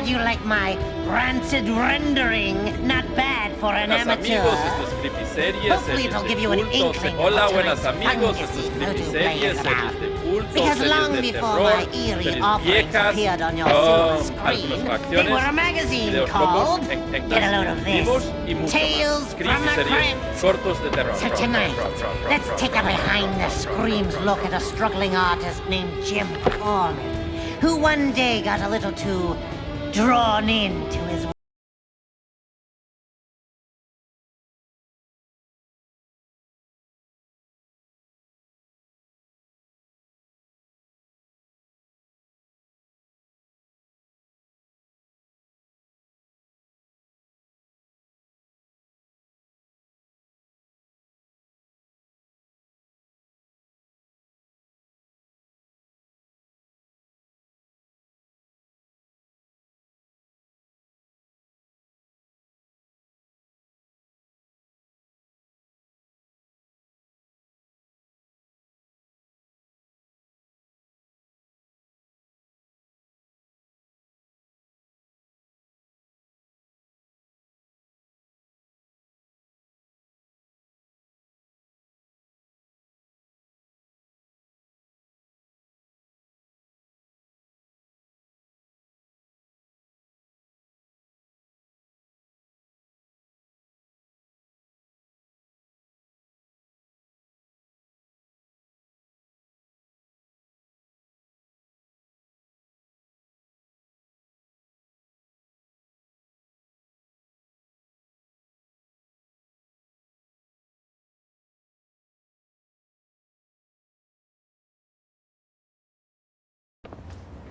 How'd you like my rancid rendering? Not bad for an Buenas amateur. amigos, esto es Crypt y serie, Hopefully it'll give you an culto. inkling Hola, of what buenas kind of amigos, esto es fungus Crypt y you serie, playing series about. de culto, Because series long de before terror, my eerie series offerings viejas, appeared on your silver screen, algunas they facciones, were a magazine videos called, locos, en get a load of vivos this, y mucho Tales más. from Crypt y the series Crypt. cortos de terror. So tonight, let's take a behind-the-screams look at a struggling artist named Jim Corman, who one day got a little too drawn into his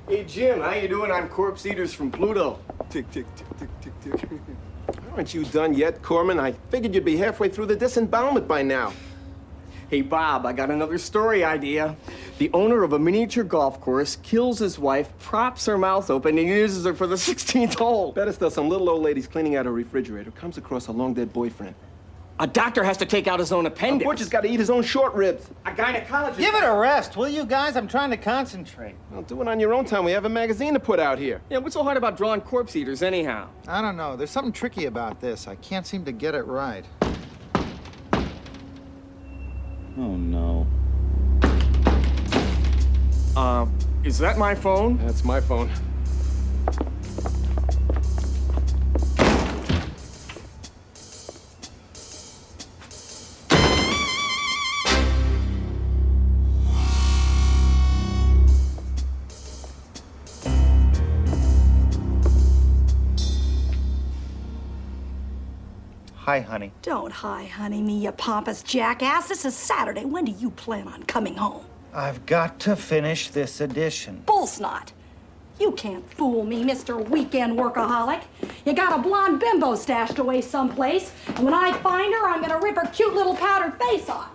Hey, Jim, how you doing? I'm Corpse Eaters from Pluto. Tick, tick, tick, tick, tick, tick. Aren't you done yet, Corman? I figured you'd be halfway through the disembowelment by now. Hey, Bob, I got another story idea. The owner of a miniature golf course kills his wife, props her mouth open, and uses her for the 16th hole. Better still, some little old lady's cleaning out her refrigerator, comes across a long-dead boyfriend. A doctor has to take out his own appendix. A butcher's got to eat his own short ribs. A gynecologist... Give it a rest, will you guys? I'm trying to concentrate. Well, do it on your own time. We have a magazine to put out here. Yeah, what's so hard about drawing corpse eaters anyhow? I don't know. There's something tricky about this. I can't seem to get it right. Oh, no. Is that my phone? That's my phone. Hi, honey. Don't hi, honey me, you pompous jackass. This is Saturday. When do you plan on coming home? I've got to finish this edition. Bullsnot. You can't fool me, Mr. Weekend Workaholic. You got a blonde bimbo stashed away someplace, and when I find her, I'm gonna rip her cute little powdered face off.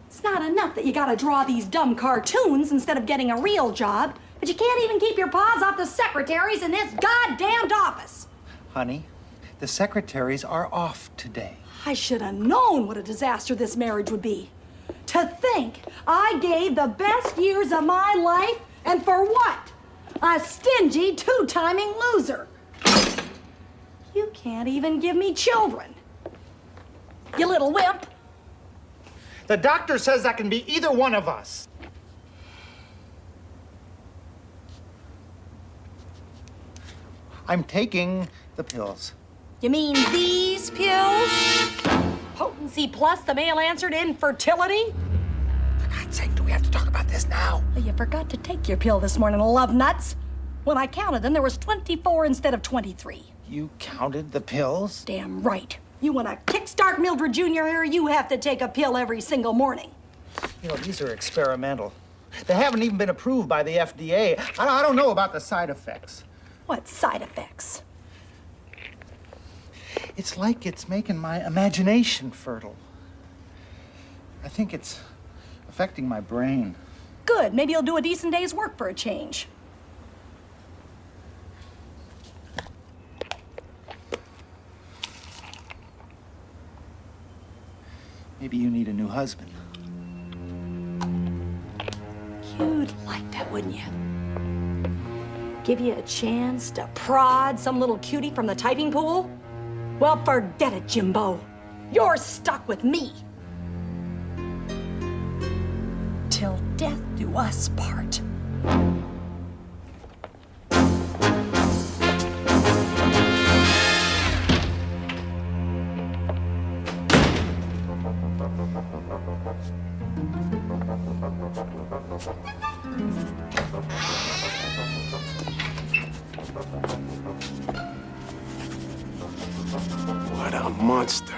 It's not enough that you gotta draw these dumb cartoons instead of getting a real job, but you can't even keep your paws off the secretaries in this goddamned office. Honey, the secretaries are off today. I should have known what a disaster this marriage would be. To think I gave the best years of my life, and for what? A stingy, two-timing loser. You can't even give me children. You little wimp. The doctor says that can be either one of us. I'm taking the pills. You mean these pills? Potency plus the male answer to infertility? For God's sake, do we have to talk about this now? You forgot to take your pill this morning, love nuts. When I counted them, there was 24 instead of 23. You counted the pills? Damn right. You want to kickstart Mildred Jr. here, you have to take a pill every single morning. You know, these are experimental. They haven't even been approved by the FDA. I don't know about the side effects. What side effects? It's like it's making my imagination fertile. I think it's affecting my brain. Good. Maybe you'll do a decent day's work for a change. Maybe you need a new husband. You'd like that, wouldn't you? give you a chance to prod some little cutie from the typing pool? Well, forget it, Jimbo. You're stuck with me. Till death do us part. What a monster.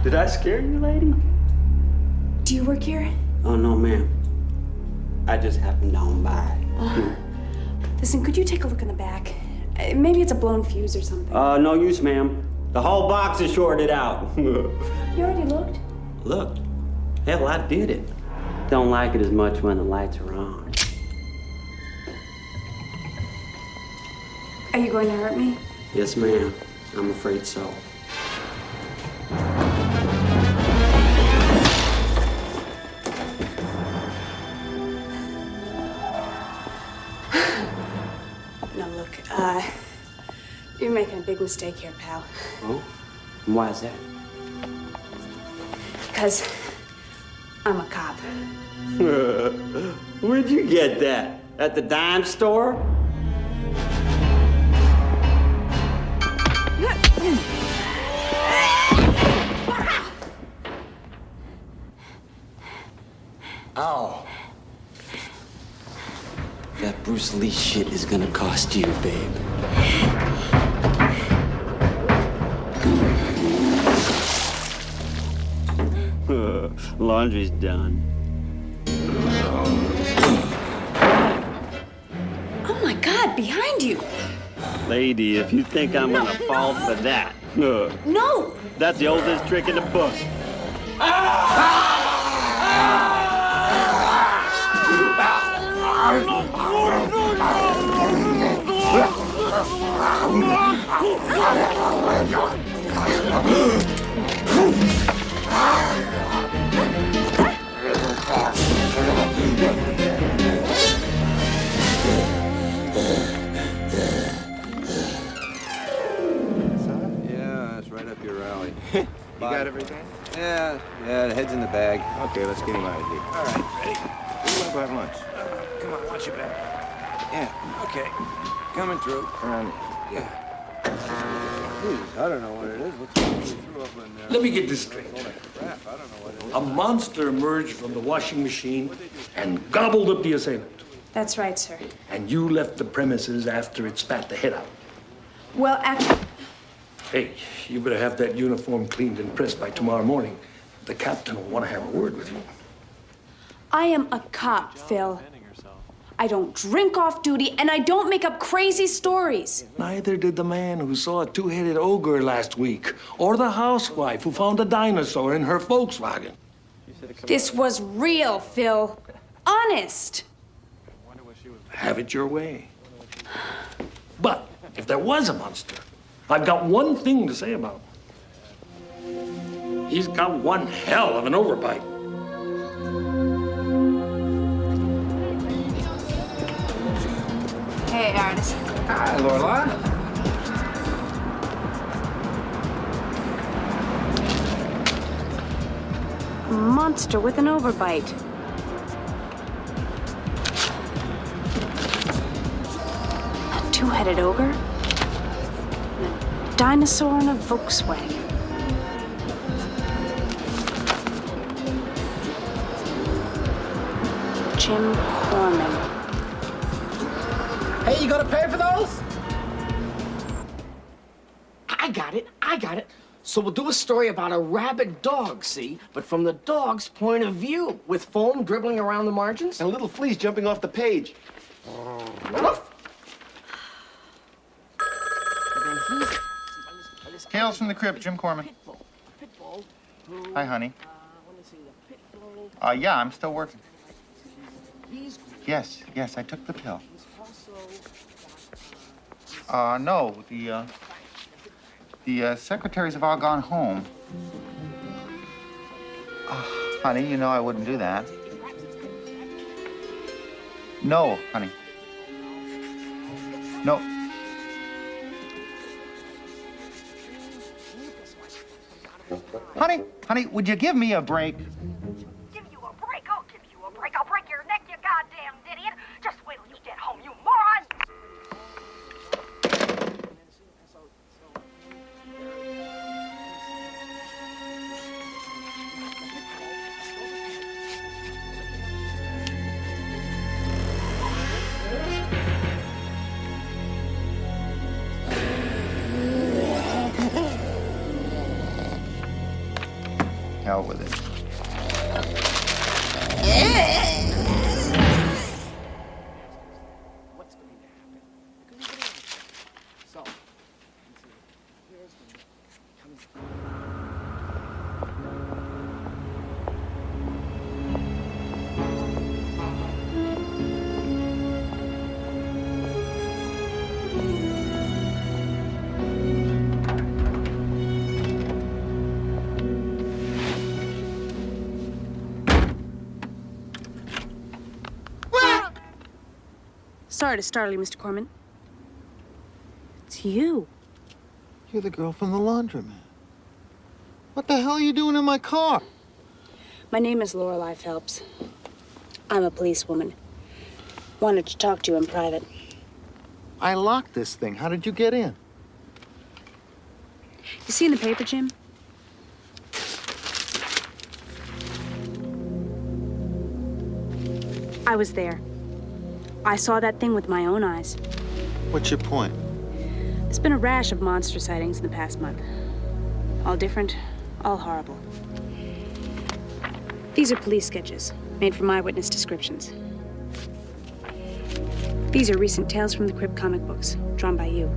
Did I scare you, lady? Do you work here? Oh, no, ma'am. I just happened on by. Listen, could you take a look in the back? Maybe it's a blown fuse or something. No use, ma'am. The whole box is shorted out. You already looked? Looked? Hell, I did it. Don't like it as much when the lights are on. Are you going to hurt me? Yes, ma'am. I'm afraid so. No, look, you're making a big mistake here, pal. Oh? And why is that? Because I'm a cop. Where'd you get that? At the dime store? Ow. That Bruce Lee shit is gonna cost you, babe. Laundry's done. Oh my God, behind you. Lady, if you think I'm gonna fall for that. No! That's the oldest trick in the book. Yeah, that's right up your alley. You got everything? Yeah, the head's in the bag. Okay, let's get him out of here. All right, ready? We want to go have lunch. Come on, watch your back. Yeah, okay. Coming through. Around Yeah. Jeez, I don't know what it is. What's what you threw up in there? Let me get this straight. All that crap. I don't know what it is. A monster emerged from the washing machine and gobbled up the assailant. That's right, sir. And you left the premises after it spat the head out. Well, actually... Hey, you better have that uniform cleaned and pressed by tomorrow morning. The captain will want to have a word with you. I am a cop, Phil. I don't drink off duty, and I don't make up crazy stories. Neither did the man who saw a two-headed ogre last week, or the housewife who found a dinosaur in her Volkswagen. This was real, Phil. Honest. Have it your way. But if there was a monster, I've got one thing to say about him. He's got one hell of an overbite. Hey, artist. Hi, Lorelai. A monster with an overbite. A two-headed ogre? And a dinosaur in a Volkswagen. Jim Corman. Hey, you gonna pay for those? I got it. So we'll do a story about a rabid dog, see? But from the dog's point of view, with foam dribbling around the margins. And little fleas jumping off the page. Tales from the Crypt, Jim Corman. Hi, honey. Yeah, I'm still working. Yes, I took the pill. No, the secretaries have all gone home. Honey, you know I wouldn't do that. No, honey. No. Honey, would you give me a break? Give you a break? I'll give you a break. I'll break your neck, you goddamn idiot. Just wait till you get home, you moron. Hell with it. What's going to happen? So, here's the comes. Sorry to startle you, Mr. Corman. It's you. You're the girl from the laundromat. What the hell are you doing in my car? My name is Lorelei Phelps. I'm a policewoman. Wanted to talk to you in private. I locked this thing. How did you get in? You see in the paper, Jim? I was there. I saw that thing with my own eyes. What's your point? There's been a rash of monster sightings in the past month. All different, all horrible. These are police sketches, made from eyewitness descriptions. These are recent Tales from the Crypt comic books, drawn by you.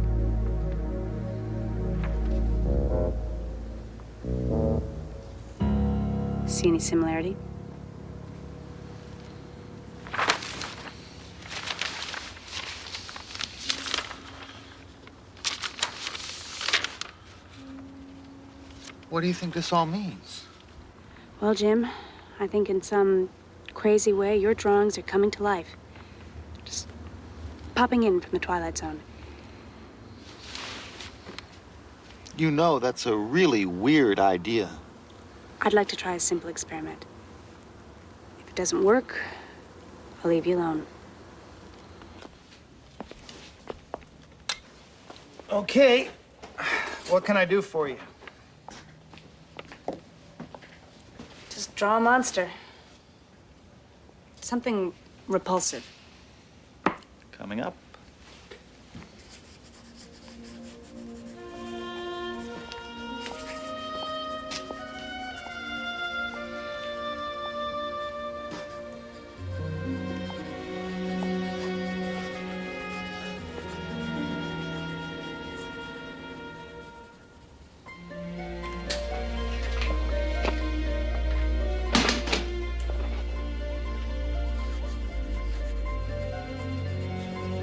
See any similarity? What do you think this all means? Well, Jim, I think in some crazy way, your drawings are coming to life. Just popping in from the Twilight Zone. You know, that's a really weird idea. I'd like to try a simple experiment. If it doesn't work, I'll leave you alone. Okay. What can I do for you? Just draw a monster. Something repulsive. coming up.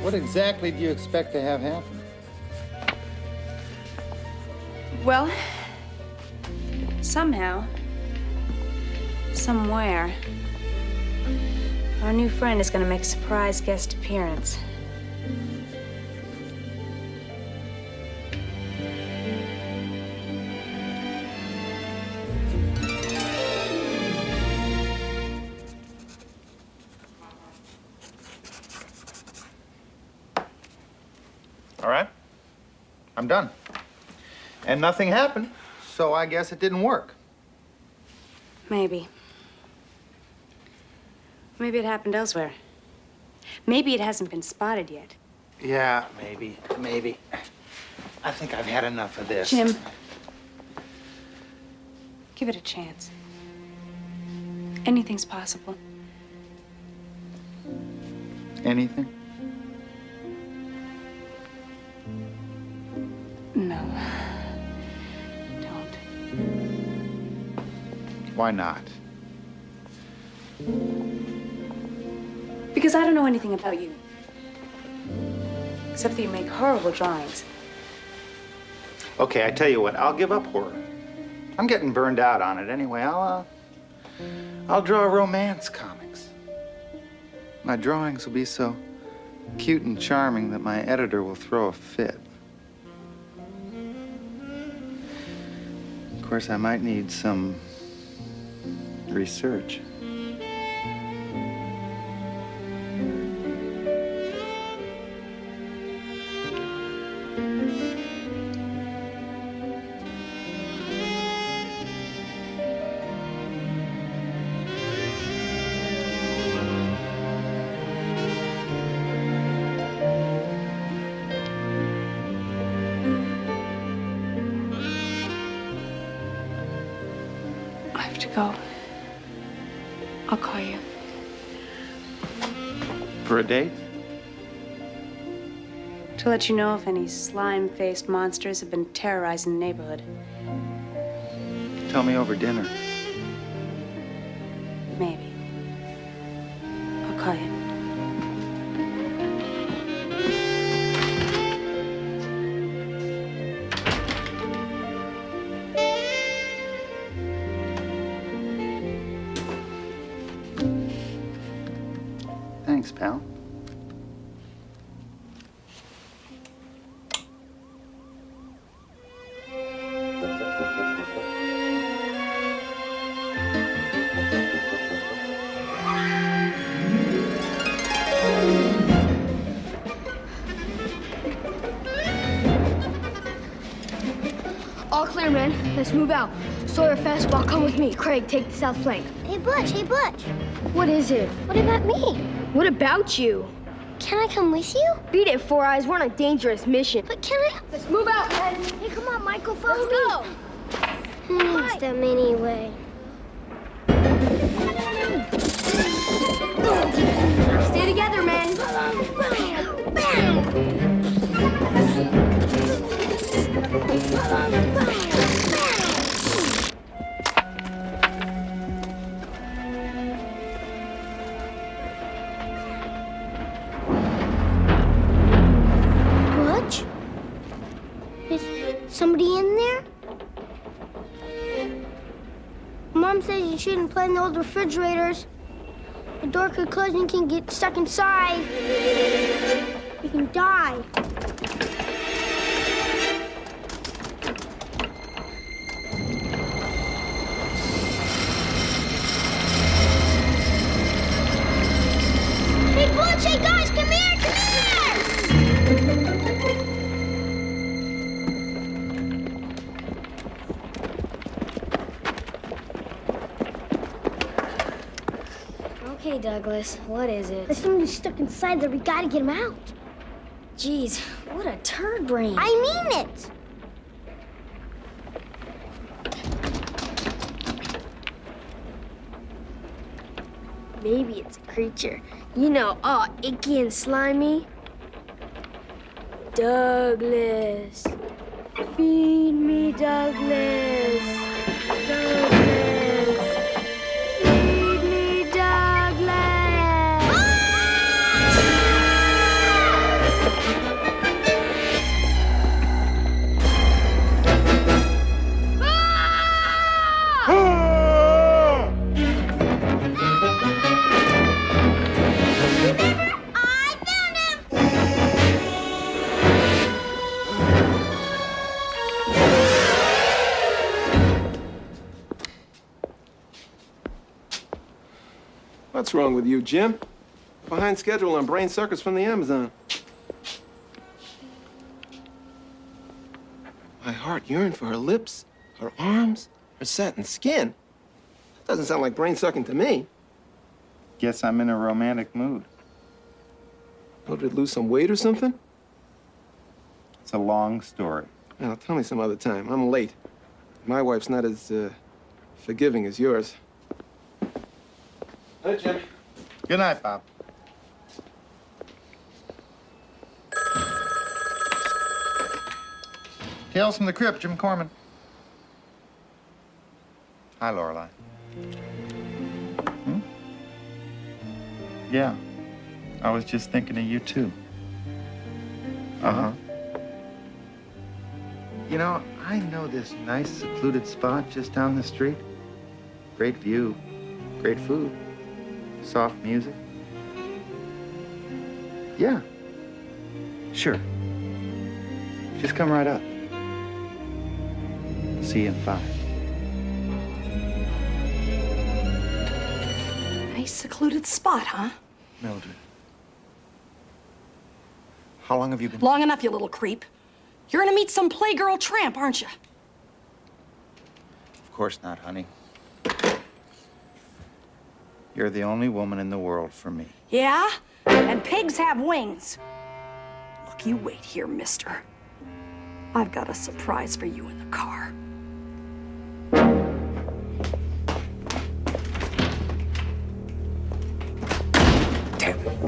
What exactly do you expect to have happen? Well, somehow, somewhere, our new friend is going to make a surprise guest appearance. All right. I'm done. And nothing happened, so I guess it didn't work. Maybe. Maybe it happened elsewhere. Maybe it hasn't been spotted yet. Yeah, maybe. I think I've had enough of this. Jim, give it a chance. Anything's possible. Anything? No. Don't. Why not? Because I don't know anything about you. Except that you make horrible drawings. Okay, I tell you what, I'll give up horror. I'm getting burned out on it anyway. I'll draw romance comics. My drawings will be so cute and charming that my editor will throw a fit. Of course, I might need some research. Go. I'll call you. For a date? To let you know if any slime-faced monsters have been terrorizing the neighborhood. Tell me over dinner. Maybe. I'll call you. Thanks, pal. All clear, man. Let's move out. Sawyer fastball, come with me. Craig, take the south flank. Hey, Butch, What is it? what about me? What about you? Can I come with you? Beat it, Four Eyes. We're on a dangerous mission. But can I? Let's move out, man. Hey, come on, Michael, follow Let's me. go. Who needs them anyway? Stay together, man. Butch? Is somebody in there? Mom says you shouldn't play in the old refrigerators. The dorky cousin can get stuck inside. He can die. Hey, Butch, hey, guys, come here, come here! Okay, Douglas, what is it? There's somebody stuck inside there. We gotta get him out. Jeez, what a turd brain. I mean it. Maybe it's a creature. You know, all icky and slimy. Douglas. Feed me, Douglas. Douglas. Feed me, Douglas. What's wrong with you, Jim? Behind schedule on brain circuits from the Amazon. My heart yearned for her lips, her arms, her satin skin. That doesn't sound like brain sucking to me. Guess I'm in a romantic mood. Mildred lose some weight or something? It's a long story. Well, tell me some other time. I'm late. My wife's not as forgiving as yours. Hi, Jimmy. Good night, Bob. Tales from the Crypt, Jim Corman. Hi, Lorelei. Yeah. I was just thinking of you, too. Uh-huh. You know, I know this nice, secluded spot just down the street. Great view, great food, soft music. Yeah. Sure. Just come right up. See you in 5. Nice secluded spot, huh? Mildred. How long have you been? Long enough, you little creep. You're gonna meet some playgirl tramp, aren't you? Of course not, honey. You're the only woman in the world for me. Yeah? And pigs have wings. Look, you wait here, mister. I've got a surprise for you in the car. Damn it.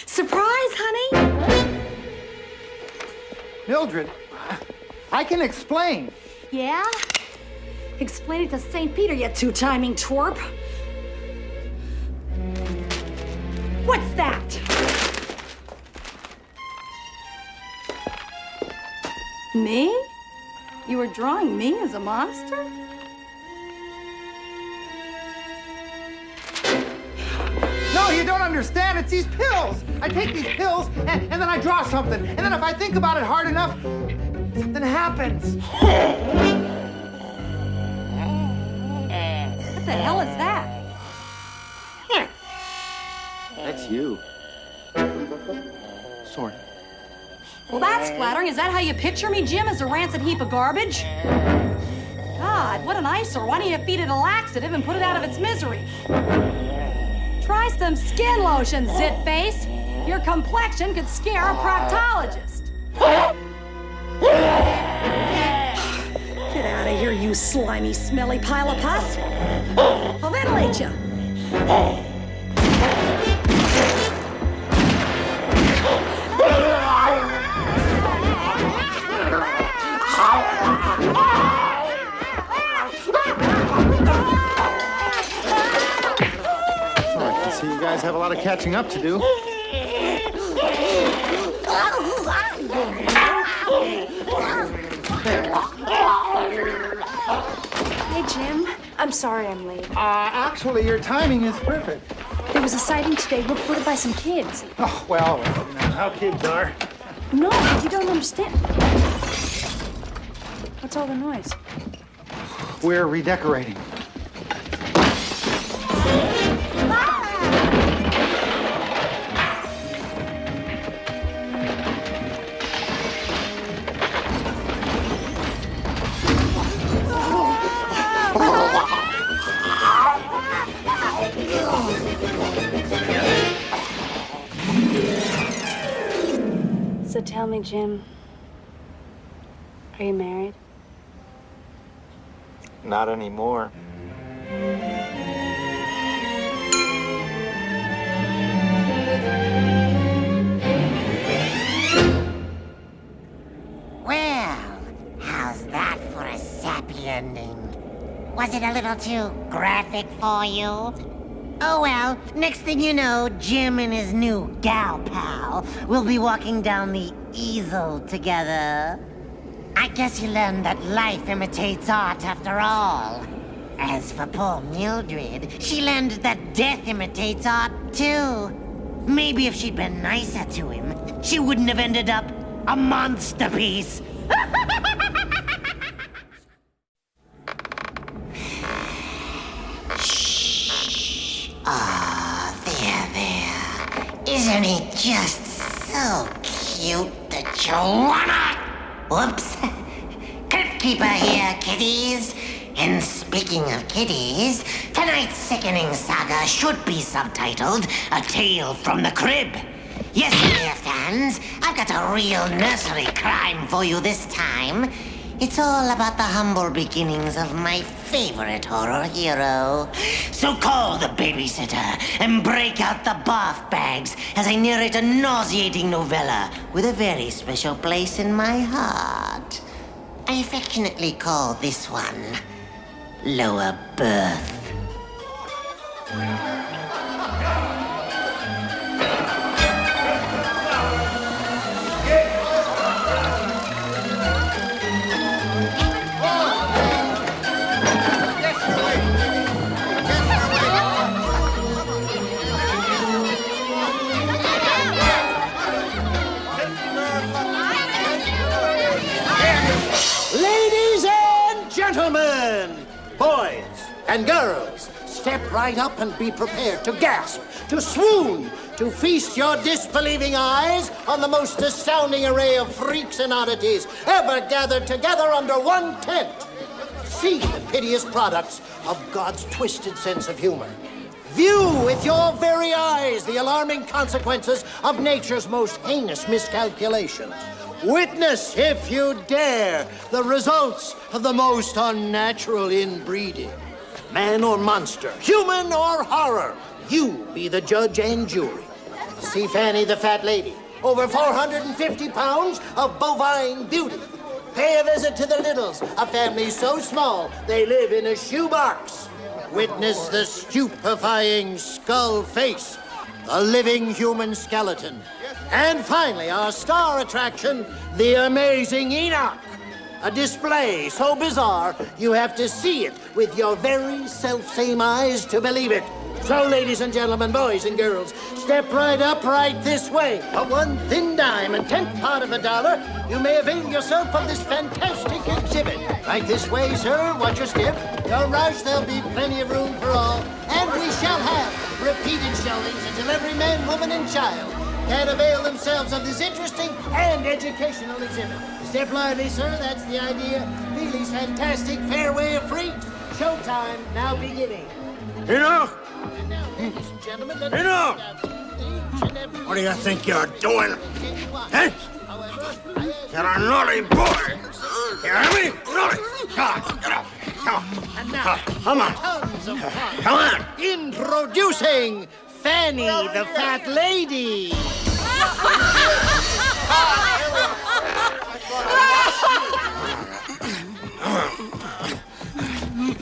Surprise, honey? Mildred, I can explain. Yeah? Explain it to St. Peter, you two-timing twerp. What's that? Me? You were drawing me as a monster? No, you don't understand. It's these pills. I take these pills, and then I draw something. And then if I think about it hard enough, something happens. What the hell is that? That's you. Sort of. Well, that's flattering. Is that how you picture me, Jim, as a rancid heap of garbage? God, what an eyesore. Why don't you feed it a laxative and put it out of its misery? Try some skin lotion, zit-face. Your complexion could scare a proctologist. Get out of here, you slimy, smelly pile of pus. I'll ventilate you. You guys have a lot of catching up to do. Hey, Jim. I'm sorry I'm late. Actually, your timing is perfect. There was a sighting today reported by some kids. Oh, well, you know how kids are. No, but you don't understand. What's all the noise? We're redecorating. So tell me, Jim, are you married? Not anymore. Well, how's that for a sappy ending? Was it a little too graphic for you? Oh well, next thing you know, Jim and his new gal pal will be walking down the easel together. I guess you learned that life imitates art after all. As for poor Mildred, she learned that death imitates art too. Maybe if she'd been nicer to him, she wouldn't have ended up a monster piece. Ah, there. Isn't he just so cute, the Joanna? Whoops. Crypt Keeper here, kiddies. And speaking of kiddies, tonight's sickening saga should be subtitled A Tale from the Crib. Yes, dear fans, I've got a real nursery crime for you this time. It's all about the humble beginnings of my favorite horror hero. So call the babysitter and break out the bath bags as I narrate a nauseating novella with a very special place in my heart. I affectionately call this one Lower Birth. Ladies and gentlemen, boys and girls, step right up and be prepared to gasp, to swoon, to feast your disbelieving eyes on the most astounding array of freaks and oddities ever gathered together under one tent. See the piteous products of God's twisted sense of humor. View with your very eyes the alarming consequences of nature's most heinous miscalculations. Witness, if you dare, the results of the most unnatural inbreeding. Man or monster, human or horror, you be the judge and jury. See Fanny the fat lady, over 450 pounds of bovine beauty. Pay a visit to the Littles, a family so small they live in a shoebox. Witness the stupefying skull face, the living human skeleton. And finally, our star attraction, the amazing Enoch. A display so bizarre, you have to see it with your very self-same eyes to believe it. So, ladies and gentlemen, boys and girls, step right up right this way. For one thin dime and 10th part of a dollar, you may avail yourself of this fantastic exhibit. Right this way, sir. Watch your step. Don't rush. There'll be plenty of room for all. And we shall have repeated showings until every man, woman, and child can avail themselves of this interesting and educational exhibit. Step lively, sir. That's the idea. Feely's fantastic fairway of freaks. Showtime now beginning. Enoch! Enoch! What do you think you're doing? Eh? You're a naughty boy. You hear me? Naughty. Come on, get up. Come on. Come on. Introducing Fanny the Fat Lady.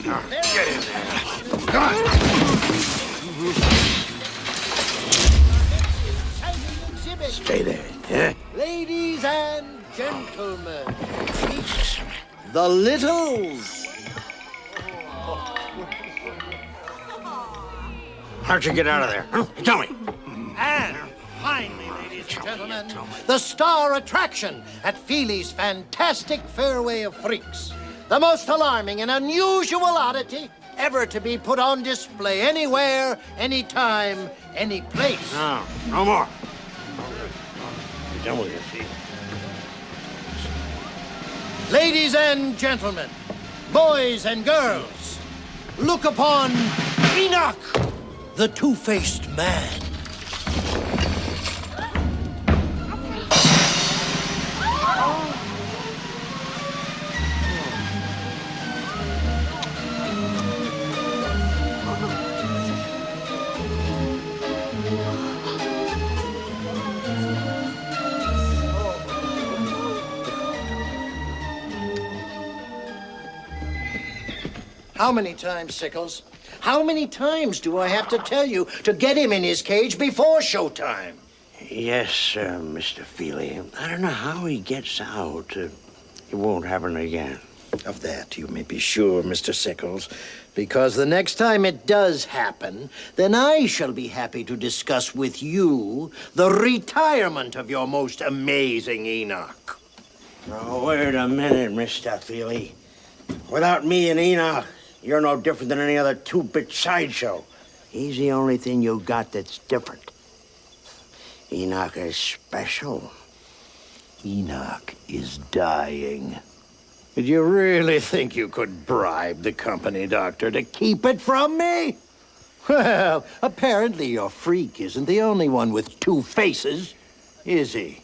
Get in there. Come on. stay there, yeah? Ladies and gentlemen, the Littles. How'd you get out of there? Huh? Tell me. And finally, ladies and gentlemen, the star attraction at Feely's fantastic fairway of freaks. The most alarming and unusual oddity ever to be put on display anywhere, anytime, any place. No, no more. You're done with your feet. Ladies and gentlemen, boys and girls, look upon Enoch, the two-faced man. How many times, Sickles? How many times do I have to tell you to get him in his cage before showtime? Yes, Mr. Feely. I don't know how he gets out. It won't happen again. Of that you may be sure, Mr. Sickles, because the next time it does happen, then I shall be happy to discuss with you the retirement of your most amazing Enoch. Oh, wait a minute, Mr. Feely. Without me and Enoch, you're no different than any other two-bit sideshow. He's the only thing you got that's different. Enoch is special. Enoch is dying. Did you really think you could bribe the company doctor to keep it from me? Well, apparently your freak isn't the only one with two faces, is he?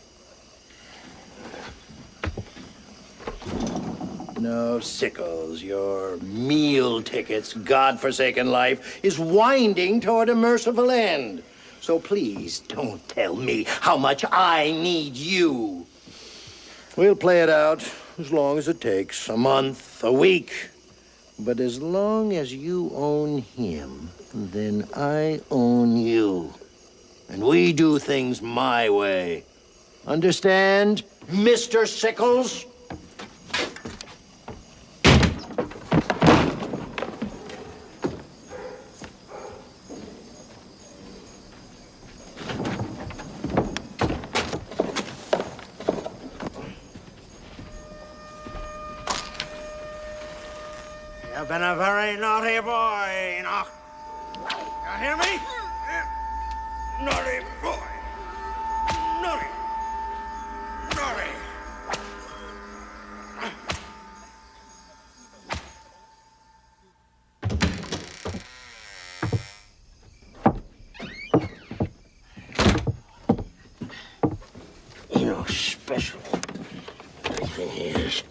No, Sickles, your meal ticket's godforsaken life is winding toward a merciful end. So please don't tell me how much I need you. We'll play it out as long as it takes, a month, a week. But as long as you own him, then I own you. And we do things my way. Understand, Mr. Sickles? You've been a very naughty boy, Enoch. You hear me? Naughty boy. Naughty. Naughty. Enoch's special. Everything he is.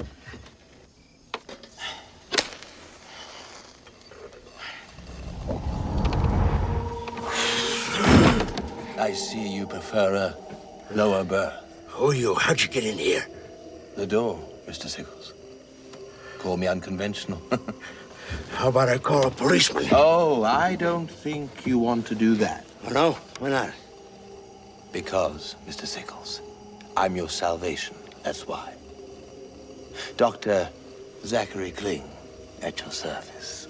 I see you prefer a lower berth. Who are you? How'd you get in here? The door, Mr. Sickles. Call me unconventional. How about I call a policeman? Oh, I don't think you want to do that. Oh, no? Why not? Because, Mr. Sickles, I'm your salvation. That's why. Dr. Zachary Kling, at your service.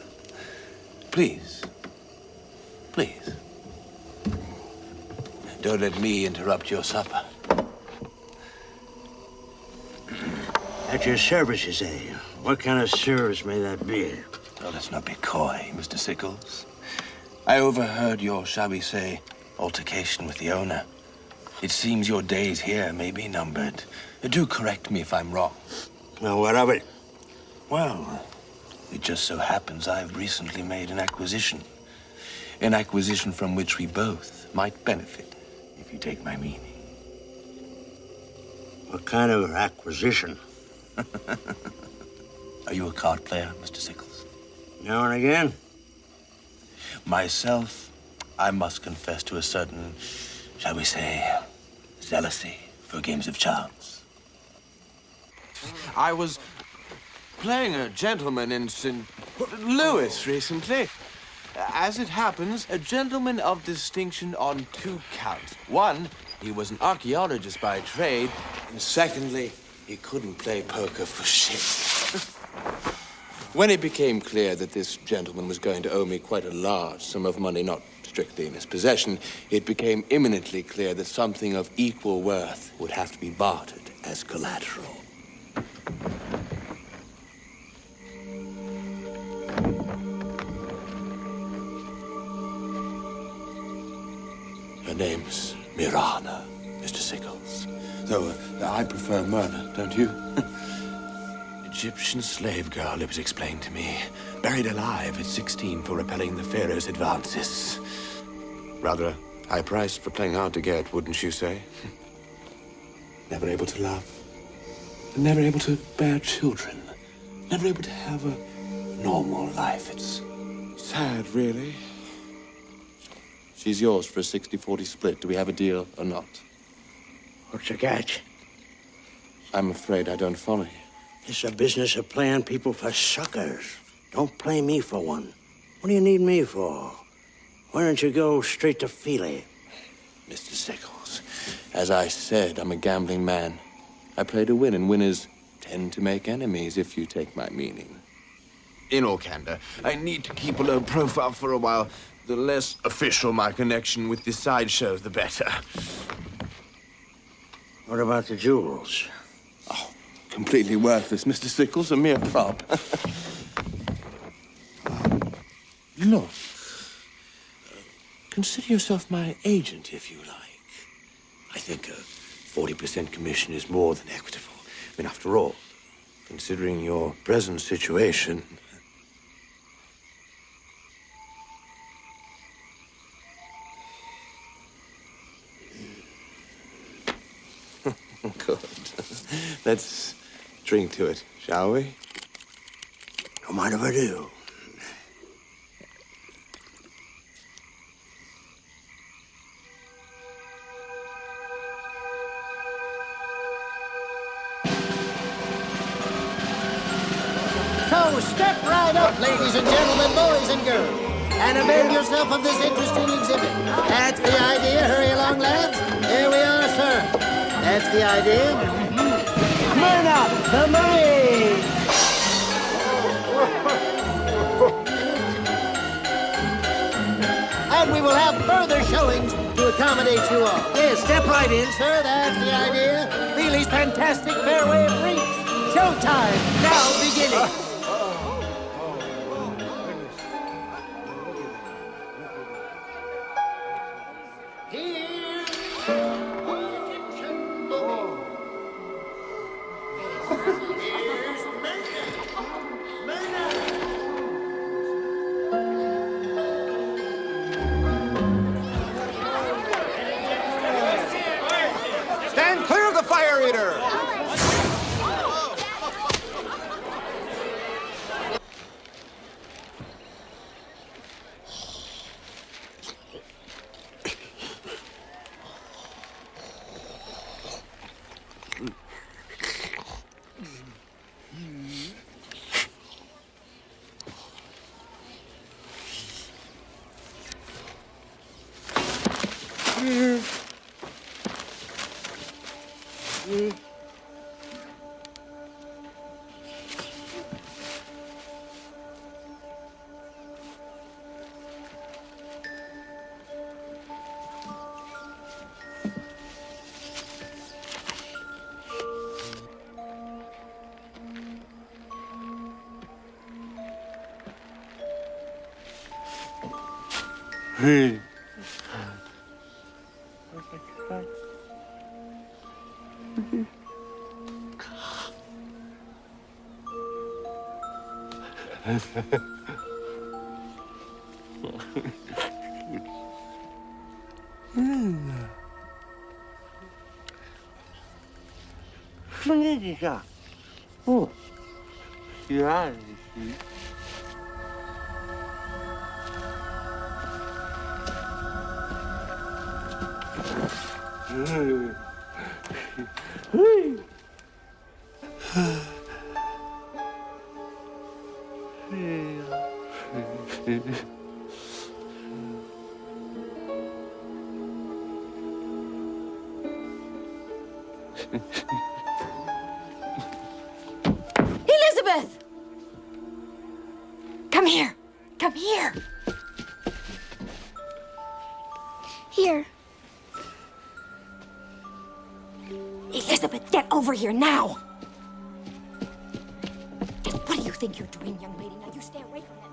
Please. Please. Don't let me interrupt your supper. At your service, you say? What kind of service may that be? Oh, let's not be coy, Mr. Sickles. I overheard your, shall we say, altercation with the owner. It seems your days here may be numbered. Do correct me if I'm wrong. Well, what of it? Well, it just so happens I've recently made an acquisition. An acquisition from which we both might benefit, if you take my meaning. What kind of acquisition? Are you a card player, Mr. Sickles? Now and again? Myself, I must confess to a certain, shall we say, zealousy for games of chance. I was playing a gentleman in St. Louis recently. As it happens, a gentleman of distinction on 2 counts. 1, he was an archaeologist by trade, and secondly, he couldn't play poker for shit. When it became clear that this gentleman was going to owe me quite a large sum of money, not strictly in his possession, it became imminently clear that something of equal worth would have to be bartered as collateral. Her name's Mirana, Mr. Sickles. Though I prefer murder, don't you? Egyptian slave girl, it was explained to me. Buried alive at 16 for repelling the pharaoh's advances. Rather a high price for playing hard to get, wouldn't you say? Never able to love. Never able to bear children. Never able to have a normal life. It's sad, really. She's yours for a 60-40 split. Do we have a deal or not? What's the catch? I'm afraid I don't follow you. It's a business of playing people for suckers. Don't play me for one. What do you need me for? Why don't you go straight to Feely? Mr. Sickles, as I said, I'm a gambling man. I play to win, and winners tend to make enemies, if you take my meaning. In all candor, I need to keep a low profile for a while. The less official my connection with the sideshow, the better. What about the jewels? Oh, completely worthless, Mr. Sickles, a mere prop. Look, consider yourself my agent, if you like. I think a 40% commission is more than equitable. I mean, after all, considering your present situation... Good. Let's drink to it, shall we? Don't mind if I do. So step right up, ladies and gentlemen, boys and girls, and avail yourself of this interesting exhibit. That's the idea. Hurry along, lads. Here we are, sir. That's the idea. Myrna, the Marine! And we will have further showings to accommodate you all. Yes, step right in, sir. That's the idea. Feely's fantastic fairway of freaks. Showtime now beginning. Stand clear of the fire eater! Hey. Oh, yeah. Elizabeth! Come here. Come here. Here. Elizabeth, get over here now. What do you think you're doing, young lady? Now you stay away from that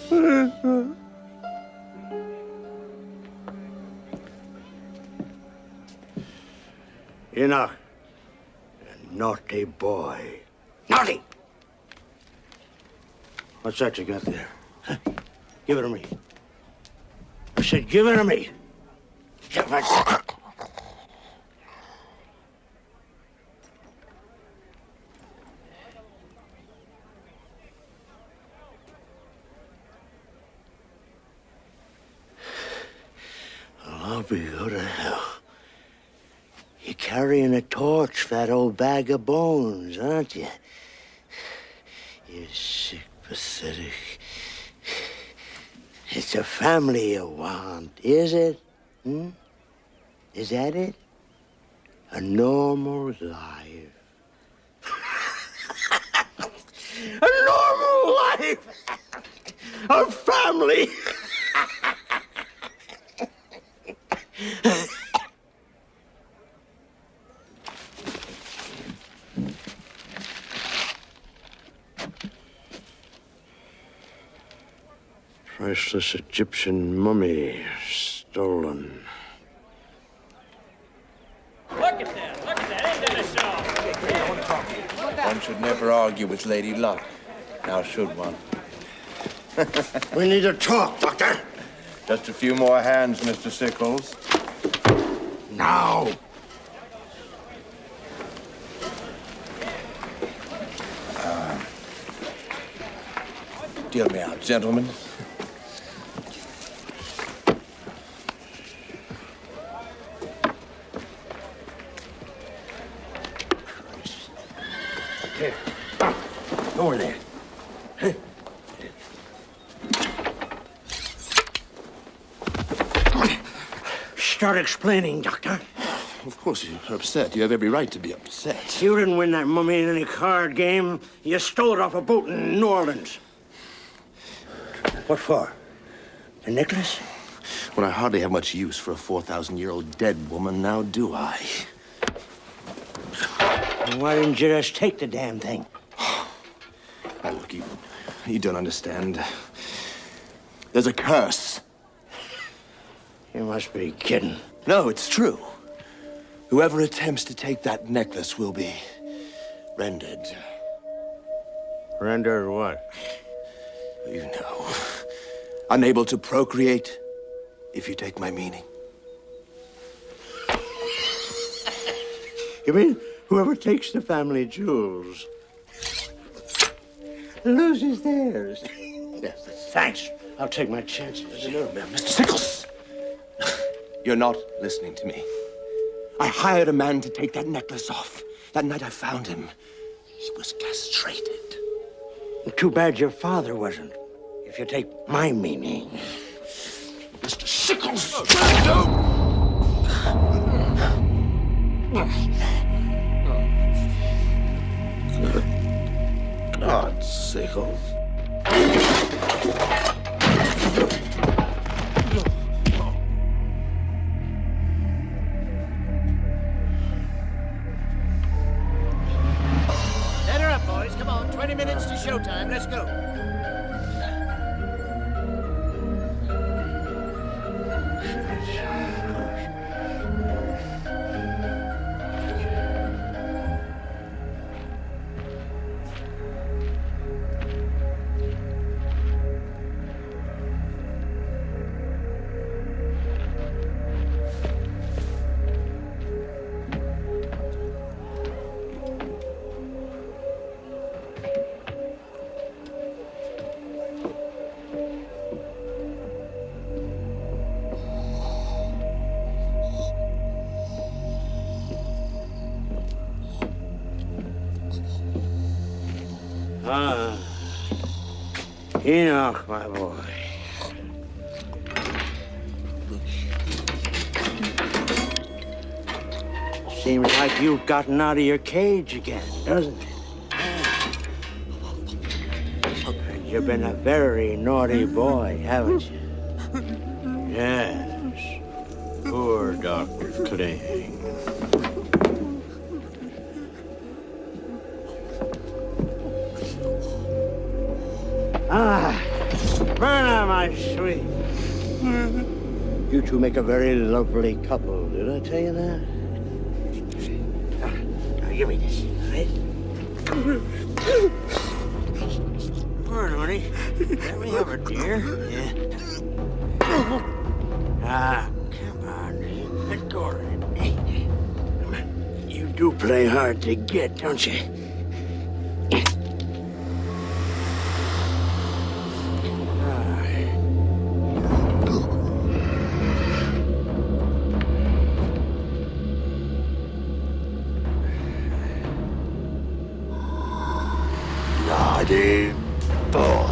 thing. Enoch, a naughty boy. Naughty! What's that you got there? Huh? Give it to me. I said, give it to me. Give it. I'll be go to hell. You're carrying a torch for that old bag of bones, aren't you? You sick, pathetic. It's a family you want, is it? Hmm? Is that it? A normal life. A normal life! A family! Priceless Egyptian mummy stolen. Look at that. Look at that. Ain't that a show? One should never argue with Lady Luck. Now should one? We need to talk, Doctor. Just a few more hands, Mr. Sickles. Now. Deal me out, gentlemen. Here. Over there. Hey. Start explaining, Doctor. Of course you're upset. You have every right to be upset. You didn't win that mummy in any card game. You stole it off a boat in New Orleans. What for? The necklace? Well, I hardly have much use for a 4,000-year-old dead woman, now do I? Why didn't you just take the damn thing? Now, look, you don't understand. There's a curse. You must be kidding. No, it's true. Whoever attempts to take that necklace will be rendered. Rendered what? You know. Unable to procreate, if you take my meaning. You mean whoever takes the family jewels loses theirs? Yes, thanks. I'll take my chances. No, Mr. Sickles. You're not listening to me. I hired a man to take that necklace off. That night I found him, he was castrated. Too bad your father wasn't, if you take my meaning. Mr. Sickles! God, Sickles. Set her up, boys. Come on, 20 minutes to showtime. Let's go. Enoch, my boy. Seems like you've gotten out of your cage again, doesn't it? You've been a very naughty boy, haven't you? Yes. Poor Dr. Kling. Verna, my sweet. You two make a very lovely couple. Did I tell you that? Now, give me this, all right? Come on, honey. Let me have a dear. Yeah. Come on, Dave. Let go of it. Hey. You do play hard to get, don't you? Naughty boy.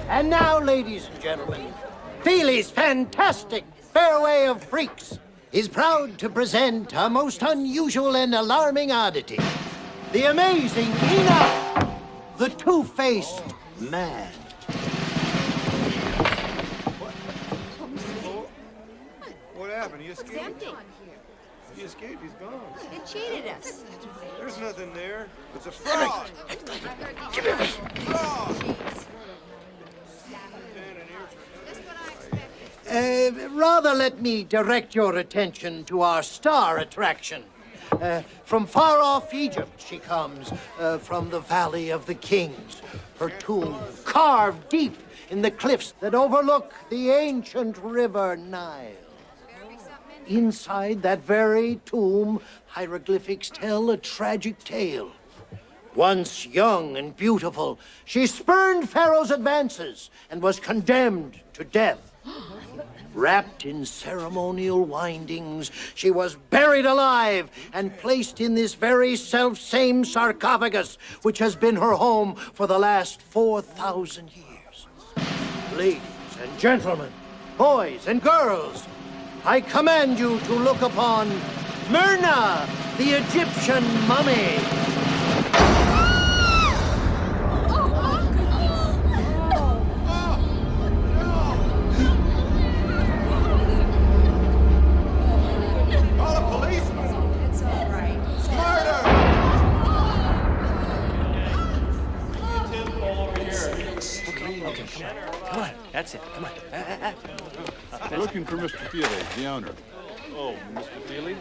And now, ladies and gentlemen, Feely's fantastic Fairway of Freaks is proud to present a most unusual and alarming oddity. The amazing Enoch, the two-faced man. What happened? He escaped? It's empty. He escaped. He's gone. It cheated us. There's nothing there. It's a fraud. Give it me. Fraud. Rather let me direct your attention to our star attraction. From far off Egypt she comes, from the Valley of the Kings. Her tomb carved deep in the cliffs that overlook the ancient river Nile. Inside that very tomb, hieroglyphics tell a tragic tale. Once young and beautiful, she spurned Pharaoh's advances and was condemned to death. Wrapped in ceremonial windings, she was buried alive and placed in this very self-same sarcophagus, which has been her home for the last 4,000 years. Ladies and gentlemen, boys and girls, I command you to look upon Myrna, the Egyptian mummy. Come on, that's it. Come on. Looking for Mr. Feely, the owner. Oh, Mr. Feely?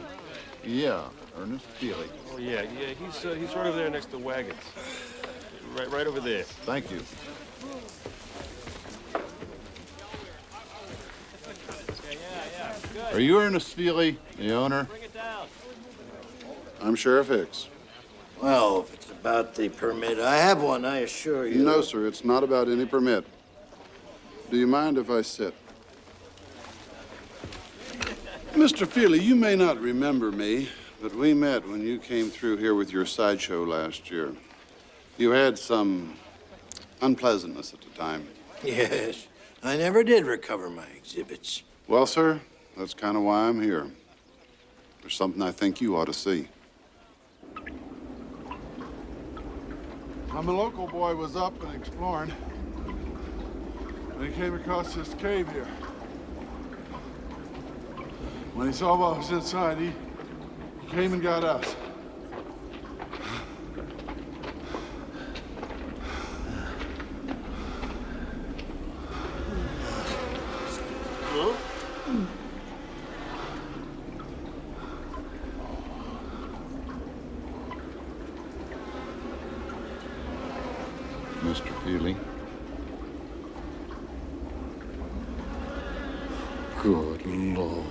Yeah, Ernest Feely. Oh, yeah. He's right over there next to wagons. Right over there. Thank you. Are you Ernest Feely, the owner? Bring it down. I'm Sheriff Hicks. Well, if it's about the permit, I have one, I assure you. No, sir, it's not about any permit. Do you mind if I sit? Mr. Feely, you may not remember me, but we met when you came through here with your sideshow last year. You had some unpleasantness at the time. Yes, I never did recover my exhibits. Well, sir, that's kind of why I'm here. There's something I think you ought to see. A local boy was up and exploring, and he came across this cave here. When he saw what was inside, he came and got us. Mr. Feely. Good Lord.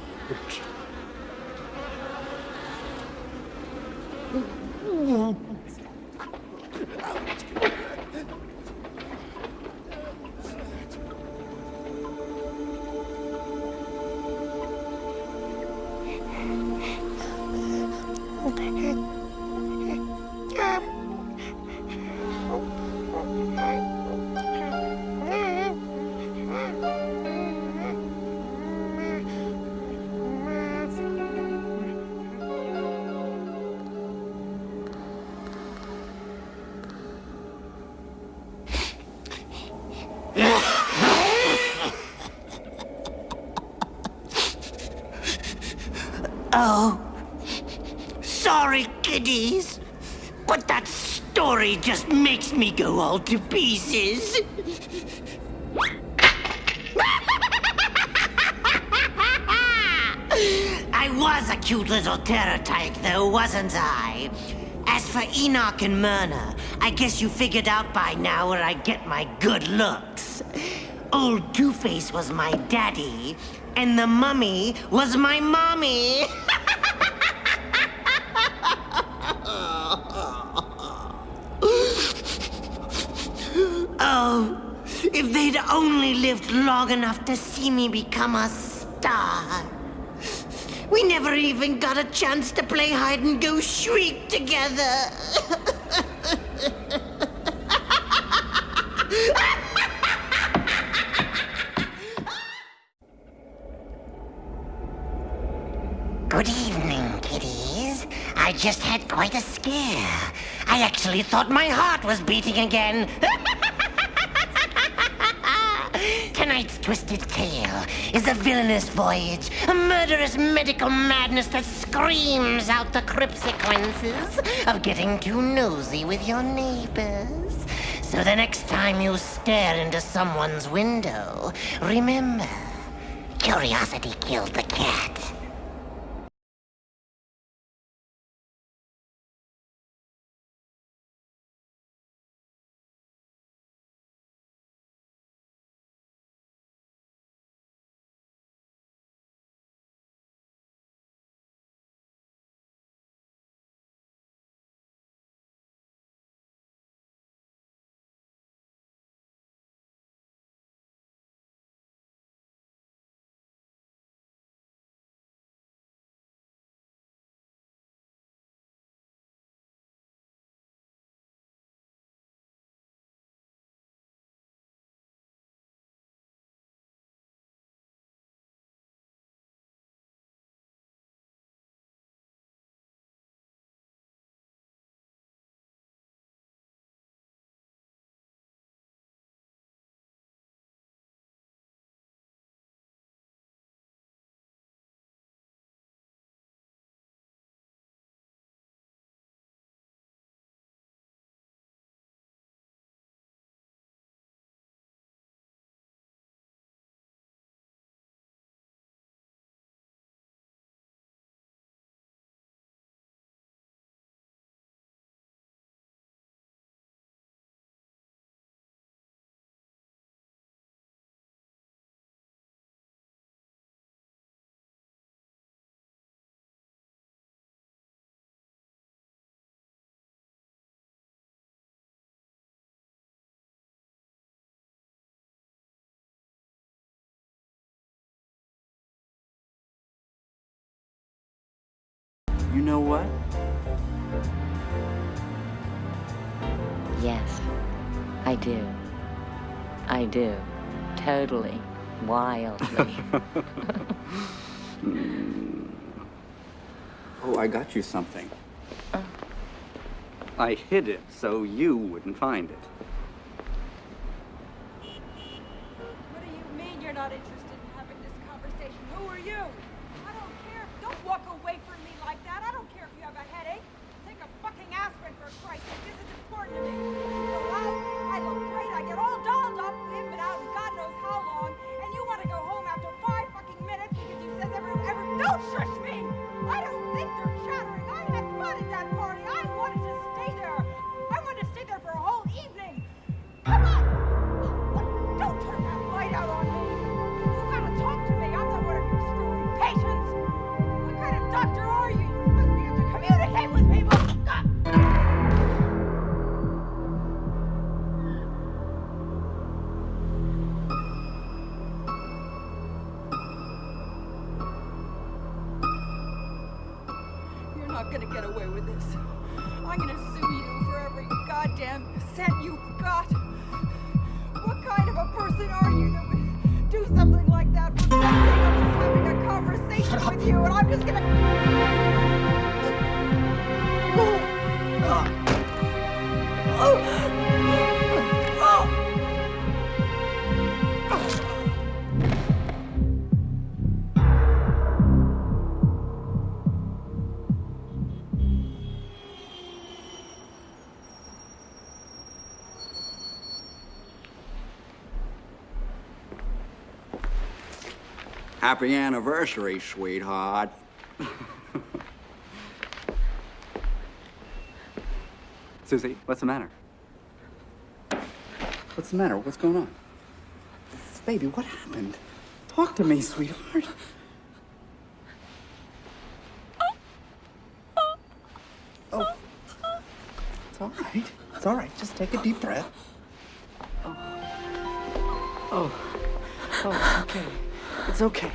Oh, sorry, kiddies, but that story just makes me go all to pieces. I was a cute little terror tyke, though, wasn't I? As for Enoch and Myrna, I guess you figured out by now where I get my good looks. Old Two-Face was my daddy, and the mummy was my mommy. Oh, if they'd only lived long enough to see me become a star. We never even got a chance to play hide-and-go-shriek together. Good evening, kiddies. I just had quite a scare. I actually thought my heart was beating again. Tonight's twisted tale is a villainous voyage, a murderous medical madness that screams out the crypt sequences of getting too nosy with your neighbors. So the next time you stare into someone's window, remember, curiosity killed the cat. You know what? Yes, I do. I do. Totally. Wildly. Oh, I got you something. I hid it so you wouldn't find it. What do you mean you're not interested in having this conversation? Who are you? I don't care. Don't walk away from me like that. I don't care if you have a headache. Take a fucking aspirin, for Christ's sake. This is important to me. You go out, I look great, I get all dolled up, we haven't been out in God knows how long, and you want to go home after 5 fucking minutes because you says don't shush me! I don't think they're chattering. I had fun at that party. I wanted to stay there. I wanted to stay there for a whole evening. Come on! Don't turn that light out on me. You gotta talk to me. I'm not one of your screwy patients. What kind of doctor are you? You're supposed to be able to communicate with people. You're not gonna get away with this. I'm gonna sue you for every goddamn cent you've got. What kind of a person are you that would do something like that for nothing? I'm just having a conversation with you, and I'm just gonna... Happy anniversary, sweetheart. Susie, what's the matter? What's the matter? What's going on? Baby, what happened? Talk to me, sweetheart. Oh. It's all right. It's all right. Just take a deep breath. Oh, it's okay. It's okay.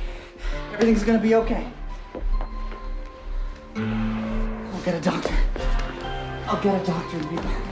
Everything's gonna be okay. I'll get a doctor. I'll get a doctor and be back.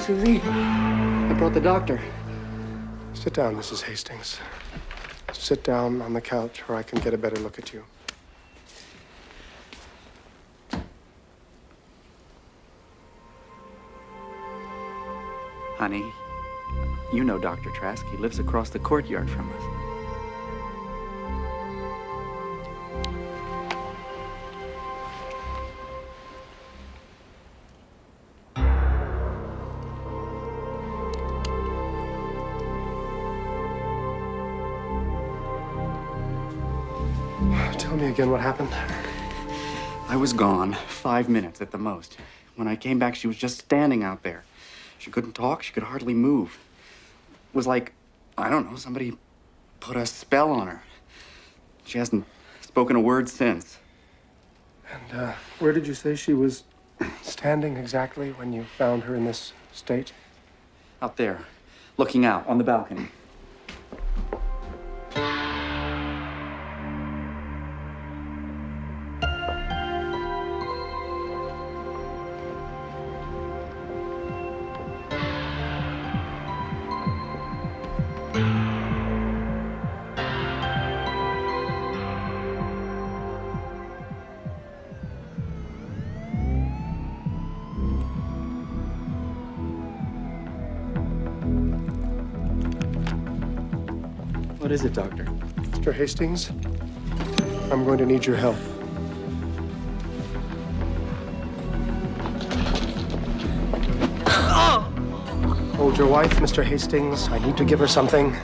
Susie, I brought the doctor. Sit down, Mrs. Hastings. Sit down on the couch where I can get a better look at you. Honey, you know Dr. Trask. He lives across the courtyard from us. Tell me again what happened. I was gone 5 minutes at the most. When I came back, she was just standing out there. She couldn't talk. She could hardly move. It was like, I don't know, somebody put a spell on her. She hasn't spoken a word since. And where did you say she was standing exactly when you found her in this state? Out there, looking out on the balcony. What is it, Doctor? Mr. Hastings, I'm going to need your help. Hold your wife, Mr. Hastings. I need to give her something.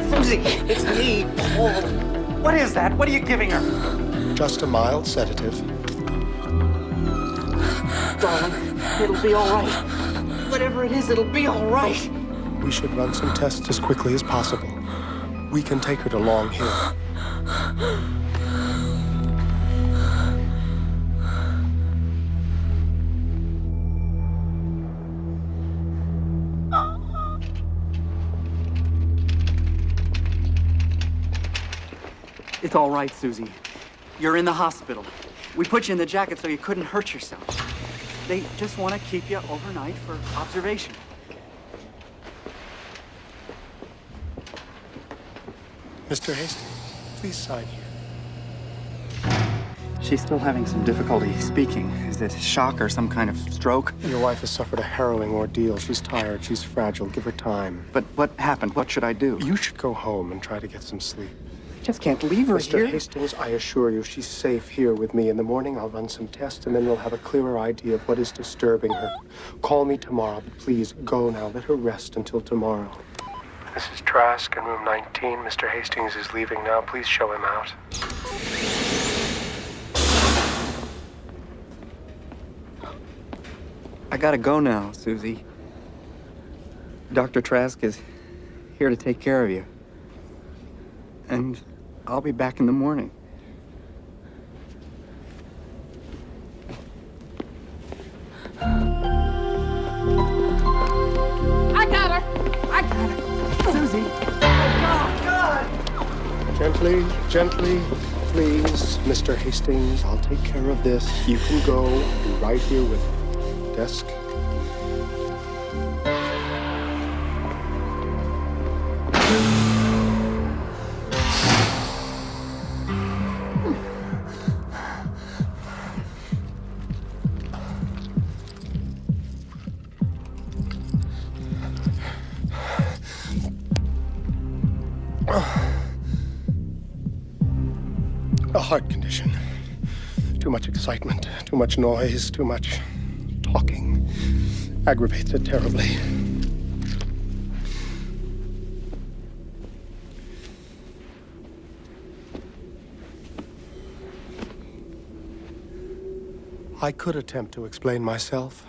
Susie, it's me, Paul. What is that? What are you giving her? Just a mild sedative. Darling, it'll be all right. Whatever it is, it'll be all right. We should run some tests as quickly as possible. We can take her to Long Hill. It's all right, Susie. You're in the hospital. We put you in the jacket so you couldn't hurt yourself. They just want to keep you overnight for observation. Mr. Hastings, please sign here. She's still having some difficulty speaking. Is it shock or some kind of stroke? Your wife has suffered a harrowing ordeal. She's tired. She's fragile. Give her time. But what happened? What should I do? You should go home and try to get some sleep. Just can't leave her here. Mr. Hastings, I assure you, she's safe here with me. In the morning, I'll run some tests, and then we'll have a clearer idea of what is disturbing her. Call me tomorrow, but please go now. Let her rest until tomorrow. This is Trask in room 19. Mr. Hastings is leaving now. Please show him out. I gotta go now, Susie. Dr. Trask is here to take care of you. And I'll be back in the morning. Susie? Gently, gently, please, Mr. Hastings. I'll take care of this. You can go. I'll be right here with you. Desk. A heart condition. Too much excitement, too much noise, too much talking. Aggravates it terribly. I could attempt to explain myself.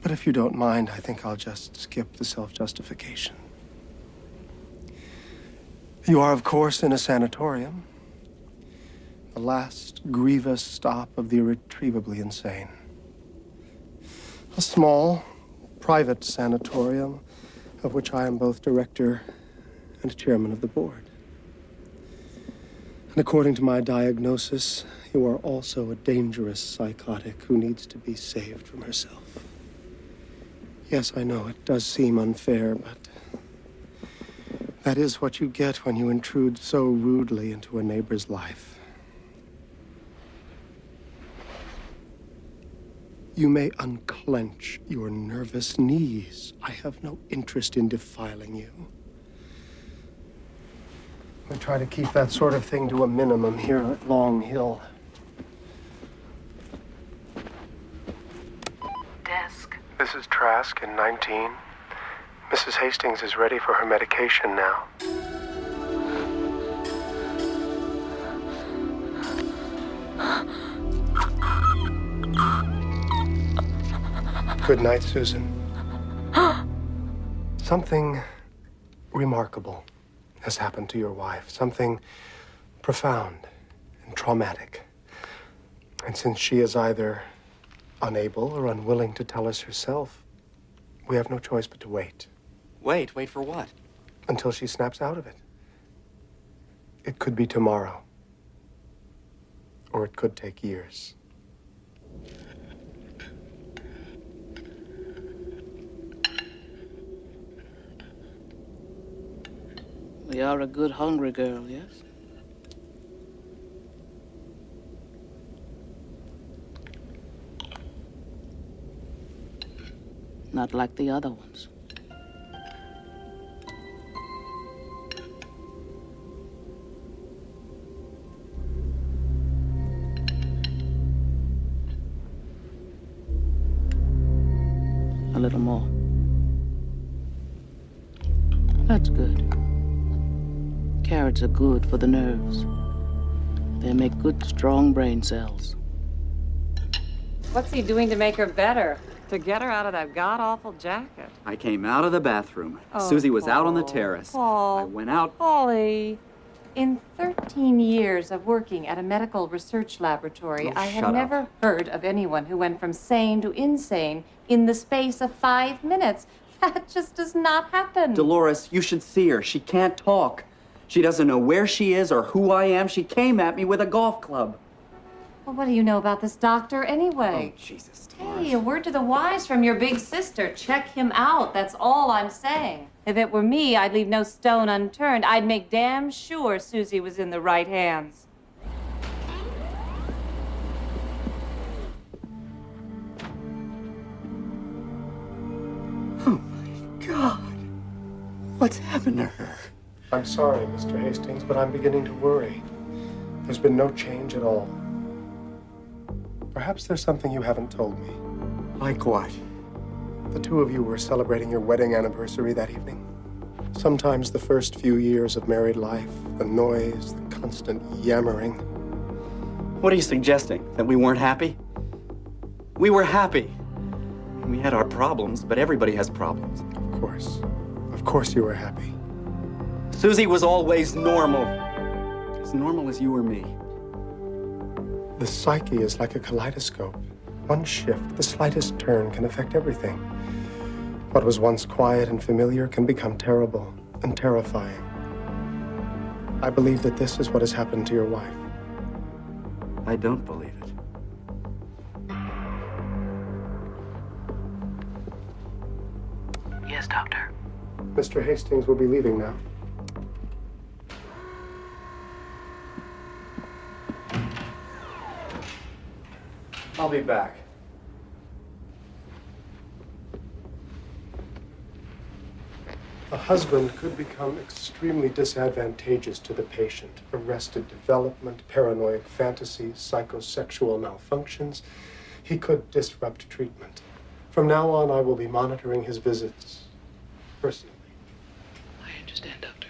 But if you don't mind, I think I'll just skip the self-justification. You are, of course, in a sanatorium. The last grievous stop of the irretrievably insane. A small, private sanatorium of which I am both director and chairman of the board. And according to my diagnosis, you are also a dangerous psychotic who needs to be saved from herself. Yes, I know it does seem unfair, but that is what you get when you intrude so rudely into a neighbor's life. You may unclench your nervous knees. I have no interest in defiling you. I try to keep that sort of thing to a minimum here at Long Hill. Desk. This is Trask in 19. Mrs. Hastings is ready for her medication now. Good night, Susan. Something remarkable has happened to your wife. Something profound and traumatic. And since she is either unable or unwilling to tell us herself, we have no choice but to wait. Wait for what? Until she snaps out of it. It could be tomorrow. Or it could take years. You are a good hungry girl, yes? Not like the other ones. A little more. That's good. Carrots are good for the nerves. They make good, strong brain cells. What's he doing to make her better? To get her out of that god-awful jacket? I came out of the bathroom. Oh, Susie was out on the Paul. terrace. Paul. I went out. Polly. In 13 years of working at a medical research laboratory, I have shut never heard of anyone who went from sane to insane in the space of 5 minutes. That just does not happen. Dolores, you should see her. She can't talk. She doesn't know where she is or who I am. She came at me with a golf club. Well, what do you know about this doctor anyway? Oh, Jesus. Hey, a word to the wise from your big sister. Check him out. That's all I'm saying. If it were me, I'd leave no stone unturned. I'd make damn sure Susie was in the right hands. Oh, my God. What's happened to her? I'm sorry, Mr. Hastings, but I'm beginning to worry. There's been no change at all. Perhaps there's something you haven't told me. Like what? The two of you were celebrating your wedding anniversary that evening. Sometimes the first few years of married life, the noise, the constant yammering. What are you suggesting? That we weren't happy? We were happy. We had our problems, but everybody has problems. Of course. Of course you were happy. Susie was always normal. As normal as you or me. The psyche is like a kaleidoscope. One shift, the slightest turn can affect everything. What was once quiet and familiar can become terrible and terrifying. I believe that this is what has happened to your wife. I don't believe it. Yes, Doctor. Mr. Hastings will be leaving now. I'll be back. A husband could become extremely disadvantageous to the patient. Arrested development, paranoid fantasies, psychosexual malfunctions. He could disrupt treatment. From now on, I will be monitoring his visits personally. I understand, Doctor.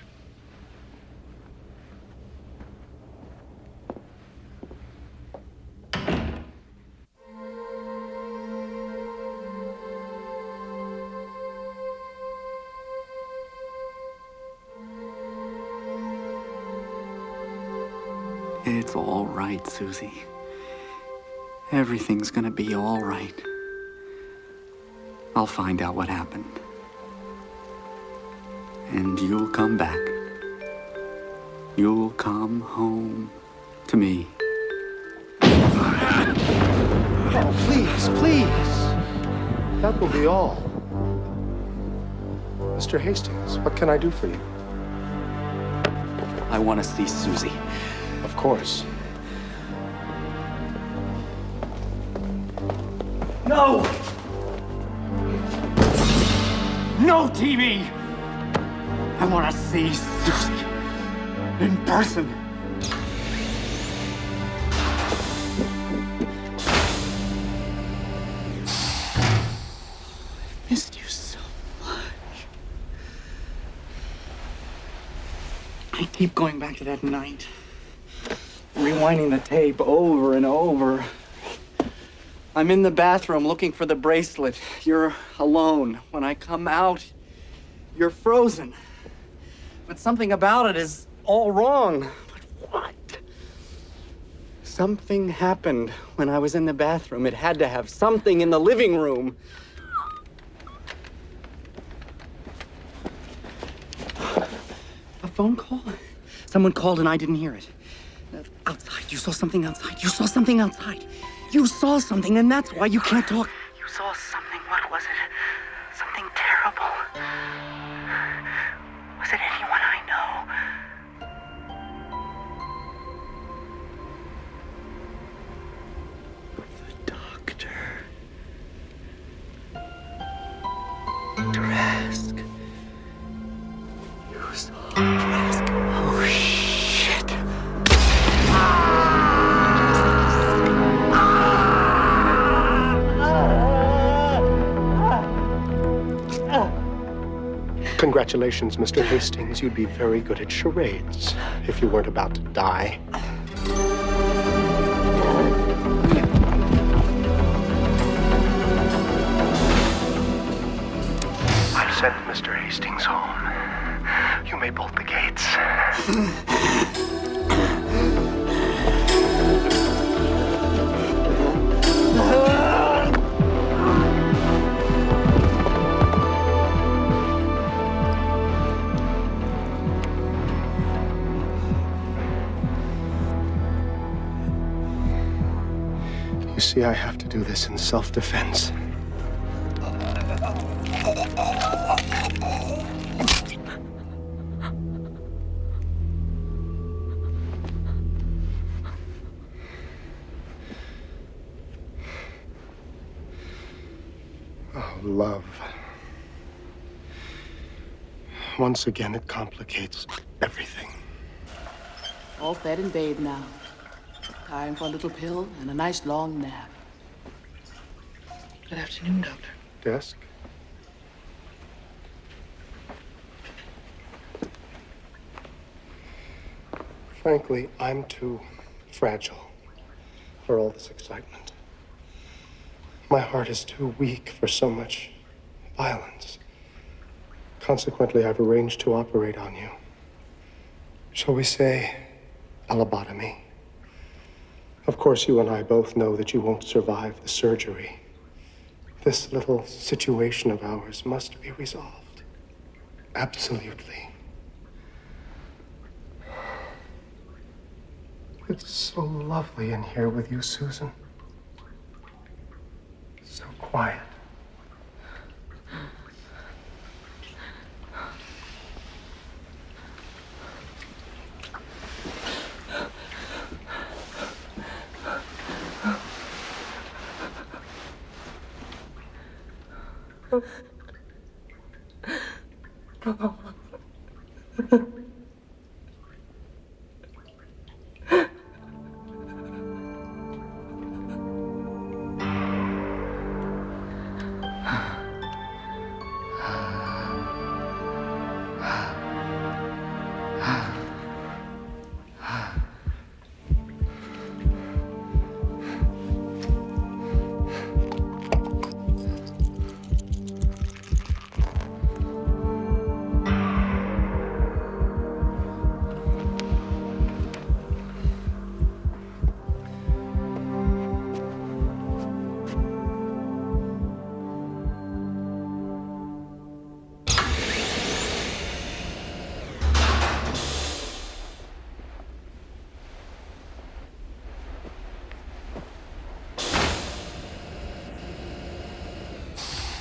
It's all right, Susie. Everything's gonna be all right. I'll find out what happened. And you'll come back. You'll come home to me. Oh, please, please. That will be all. Mr. Hastings, what can I do for you? I want to see Susie. Of course. No! No TV! I want to see Susie in person. I missed you so much. I keep going back to that night, rewinding the tape over and over. I'm in the bathroom looking for the bracelet. You're alone. When I come out, you're frozen. But something about it is all wrong. But what? Something happened when I was in the bathroom. It had to have something in the living room. A phone call? Someone called and I didn't hear it. Outside. You saw something outside. You saw something outside. You saw something, and that's why you can't talk. You saw something. What was it? Something terrible. Was it anyone I know? The doctor. Trask. You saw Trask. Oh, shit. Congratulations, Mr. Hastings. You'd be very good at charades if you weren't about to die. I've sent Mr. Hastings home. You may bolt the gates. You see, I have to do this in self-defense. Oh, love. Once again, it complicates everything. All fed and bathed now. Time for a little pill and a nice long nap. Good afternoon, Doctor. Desk? Frankly, I'm too fragile for all this excitement. My heart is too weak for so much violence. Consequently, I've arranged to operate on you. Shall we say, a lobotomy? Of course, you and I both know that you won't survive the surgery. This little situation of ours must be resolved. Absolutely. It's so lovely in here with you, Susan. So quiet.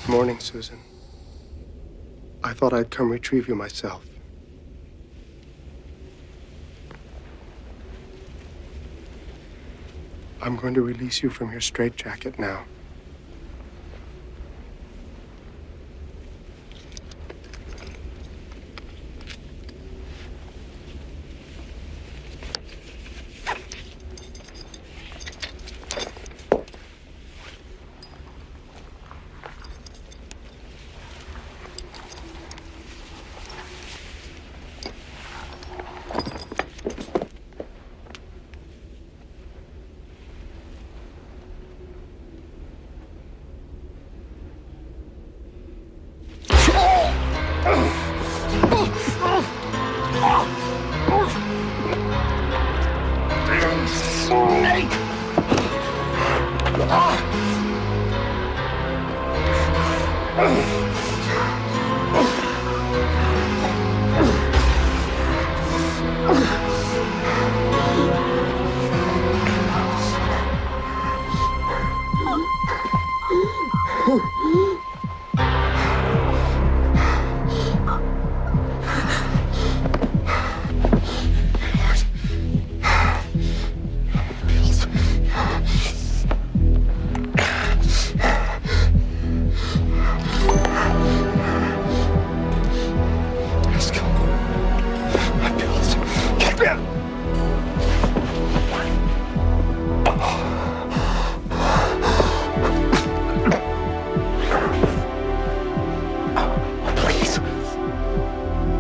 Morning, Susan. I thought I'd come retrieve you myself. I'm going to release you from your straitjacket now.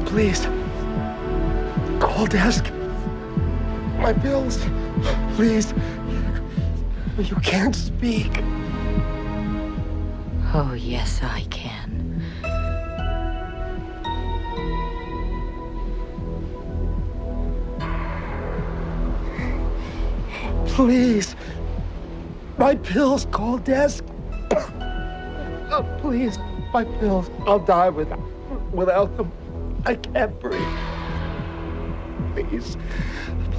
Please. Call desk. My bills. Please. You can't speak. Oh, yes, I can. Please. My pills. Call desk. Oh, please. My pills. I'll die without them. I can't breathe. Please.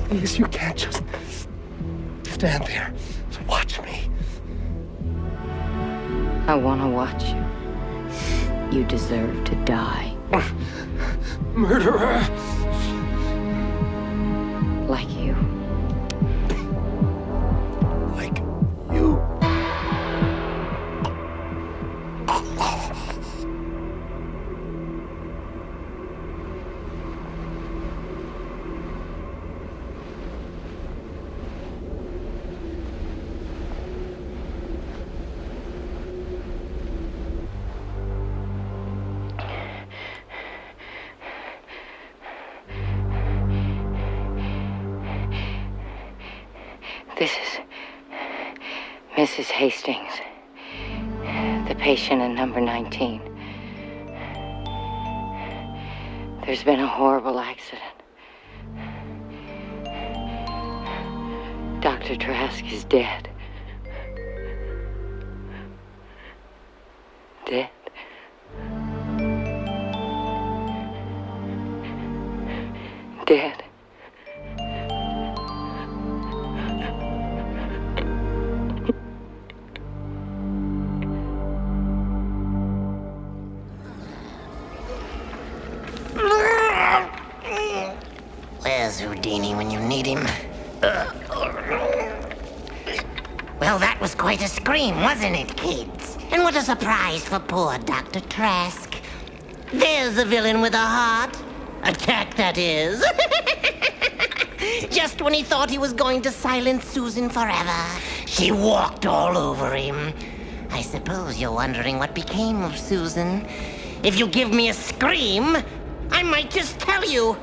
Please, you can't just stand there. Watch me. I want to watch you. You deserve to die. Murderer. Like you. Like you. This is Mrs. Hastings, the patient in number 19. There's been a horrible accident. Dr. Trask is dead. Dead. Dead. Where's Houdini when you need him? Well, that was quite a scream, wasn't it, kids? And what a surprise for poor Dr. Trask. There's a villain with a heart. Attack, that is. Just when he thought he was going to silence Susan forever, she walked all over him. I suppose you're wondering what became of Susan. If you give me a scream, I might just tell you.